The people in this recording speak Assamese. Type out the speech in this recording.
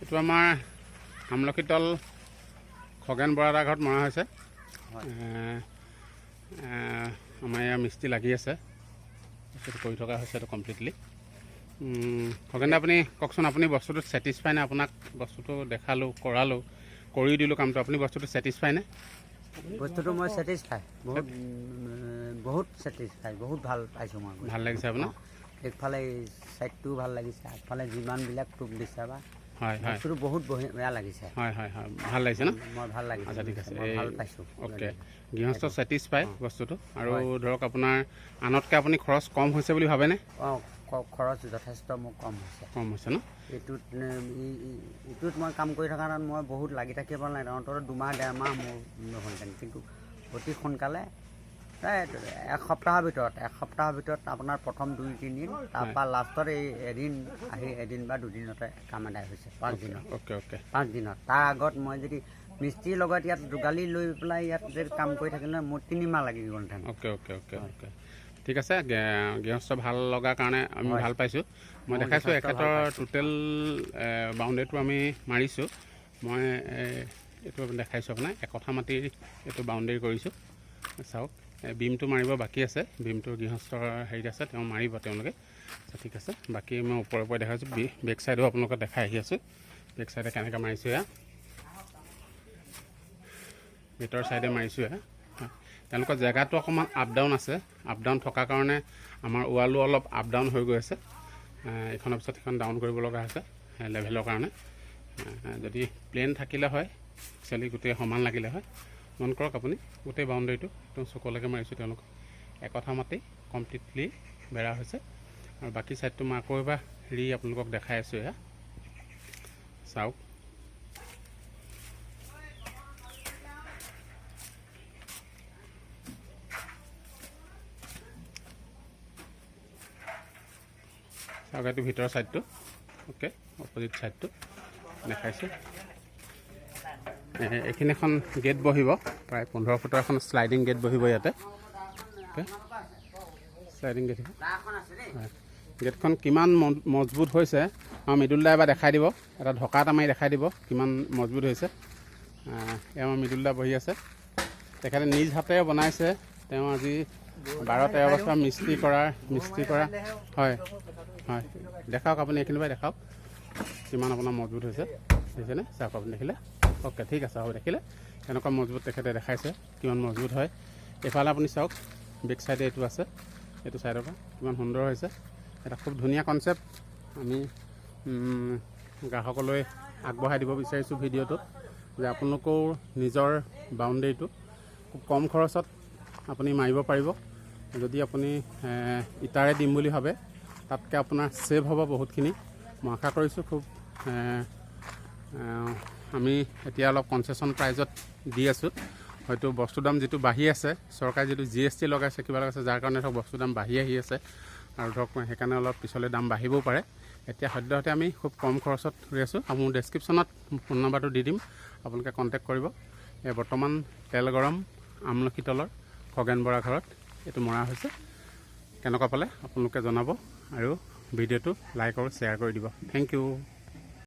এইটো আমাৰ আমলখিতল খগেন বৰাদাৰ ঘৰত মৰা হৈছে। আমাৰ ইয়াৰ মিস্ত্ৰী লাগি আছে, সেইটো কৰি থকা হৈছে এইটো কমপ্লিটলি। খগেন দা, আপুনি কওকচোন, আপুনি বস্তুটো ছেটিছফাই নে? আপোনাক বস্তুটো দেখালোঁ, কৰালোঁ, কৰি দিলোঁ কামটো, আপুনি বস্তুটো ছেটিছফাই নে? বস্তুটো মই ছেটিছফাই, বহুত ছেটিছফাই, বহুত ভাল পাইছোঁ মই। ভাল লাগিছে আপোনাৰ? একফালে ছাইডটোও ভাল লাগিছে, আগফালে যিমানবিলাক টোপ দিছে বা হয় হয়, বস্তুটো বহুত বেয়া লাগিছে। হয় হয় হয়, ভাল লাগিছে ন? মই ভাল লাগিছে। আচ্ছা ঠিক আছে, ভাল পাইছোঁ। অ'কে, গৃহস্থ ছেটিছফাই বস্তুটো। আৰু ধৰক আপোনাৰ আনতকৈ আপুনি খৰচ কম হৈছে বুলি ভাবেনে? অঁ, খৰচ যথেষ্ট মোৰ কম হৈছে। কম হৈছে ন? এইটোত মই কাম কৰি থকা কাৰণে মই বহুত লাগি থাকিব নাই, অন্ততঃ 2-1.5 মাহ মোৰ নহ'লহেঁতেন, কিন্তু অতি সোনকালে প্ৰায় এসপ্তাহৰ ভিতৰত আপোনাৰ প্ৰথম 2-3 দিন, তাৰপৰা লাষ্টত এই এদিন বা 2 দিনতে কাম আদায় হৈছে। 5 দিনত। অ'কে অ'কে, 5 দিনত। তাৰ আগত মই যদি মিস্ত্ৰীৰ লগত ইয়াত যোগালী লৈ পেলাই ইয়াত যদি কাম কৰি থাকিলে মোৰ 3 মাহ লাগি গ'লহেঁতেন। অ'কে অ'কে অ'কে অ'কে, ঠিক আছে। গৃহস্থ ভাল লগাৰ কাৰণে আমি ভাল পাইছোঁ। মই দেখাইছোঁ এখেতৰ টোটেল বাউণ্ডেৰীটো আমি মাৰিছোঁ। মই এইটো দেখাইছোঁ আপোনাক, 1 কঠা মাটিৰ এইটো বাউণ্ডেৰী কৰিছোঁ। চাওক, বিমটো মাৰিব বাকী আছে, বিমটো গৃহস্থৰ হেৰিত আছে, তেওঁ মাৰিব তেওঁলোকে। ঠিক আছে, বাকী মই ওপৰে ওপৰে দেখাইছোঁ, বেক চাইডো আপোনালোকক দেখাই আহি আছোঁ। বেক চাইডে কেনেকৈ মাৰিছোঁ, এয়া ভিতৰ চাইডে মাৰিছোঁ। এয়া তেওঁলোকৰ জেগাটো অকণমান আপ ডাউন আছে, আপ ডাউন থকাৰ কাৰণে আমাৰ ৱালো অলপ আপ ডাউন হৈ গৈ আছে। এইখনৰ পিছত সেইখন ডাউন কৰিব লগা হৈছে লেভেলৰ কাৰণে। যদি প্লেন থাকিলে হয়, একচুৱেলি গোটেই সমান লাগিলে হয়। মন কৰক আপুনি, গোটেই বাউণ্ডেৰীটো একদম চকুলৈকে মাৰিছোঁ তেওঁলোকক। 1 কঠা মাটি কমপ্লিটলি বেৰা হৈছে, আৰু বাকী ছাইডটো মই আকৌ এবাৰ আপোনালোকক দেখাই আছোঁ। এয়া চাওক, চাওক, এইটো ভিতৰৰ ছাইডটো। অ'কে, অপজিট ছাইডটো দেখাইছোঁ। এইখিনি এখন গেট বহিব, প্ৰায় 15 ফুটৰ এখন শ্লাইডিং গেট বহিব ইয়াতে। Okay, sliding gate. হয়, গেটখন কিমান মজবুত হৈছে মৃদুল দা এবাৰ দেখাই দিব, এটা ঢকা এটা মাৰি দেখাই দিব কিমান মজবুত হৈছে। এয়া আমাৰ মৃদুল দা বহি আছে, তেখেতে নিজ হাতেৰে বনাইছে। তেওঁ আজি 12-13 বছৰ মিস্ত্ৰী কৰা। হয় হয়, দেখাওক আপুনি, এইখিনি পৰা দেখাওক কিমান আপোনাৰ মজবুত হৈছে, দেখিছেনে? চাওক আপুনি দেখিলে। অ'কে, ঠিক আছে, হ'ব, দেখিলে কেনেকুৱা মজবুত তেখেতে দেখাইছে, কিমান মজবুত হয়। এইফালে আপুনি চাওক, বেক চাইডে এইটো আছে, এইটো চাইডৰ পৰা কিমান সুন্দৰ হৈছে। এটা খুব ধুনীয়া কনচেপ্ট আমি গ্ৰাহকলৈ আগবঢ়াই দিব বিচাৰিছোঁ ভিডিঅ'টোত, যে আপোনালোকেও নিজৰ বাউণ্ডেৰীটো খুব কম খৰচত আপুনি মাৰিব পাৰিব। যদি আপুনি ইটাৰে দিম বুলি ভাবে, তাতকৈ আপোনাৰ ছেভ হ'ব বহুতখিনি। মই আশা কৰিছোঁ খুব আমি এতিয়া অলপ কনচেশ্যন প্ৰাইজত দি আছোঁ। হয়তো বস্তুৰ দাম যিটো বাঢ়ি আছে, চৰকাৰে যিটো GST লগাইছে, কিবা লগাইছে, যাৰ কাৰণে ধৰক বস্তুৰ দাম বাঢ়ি আহি আছে, আৰু ধৰক সেইকাৰণে অলপ পিছলৈ দাম বাঢ়িবও পাৰে। এতিয়া সদ্যহতে আমি খুব কম খৰচত কৰি আছোঁ। আৰু মোৰ ডেছক্ৰিপশ্যনত ফোন নাম্বাৰটো দি দিম, আপোনালোকে কণ্টেক্ট কৰিব। বৰ্তমান তেল গৰম আমলখিতলৰ খগেন বৰা ঘৰত এইটো মৰা হৈছে। কেনেকুৱা পালে আপোনালোকে জনাব, আৰু ভিডিঅ'টো লাইক আৰু শ্বেয়াৰ কৰি দিব। Thank U.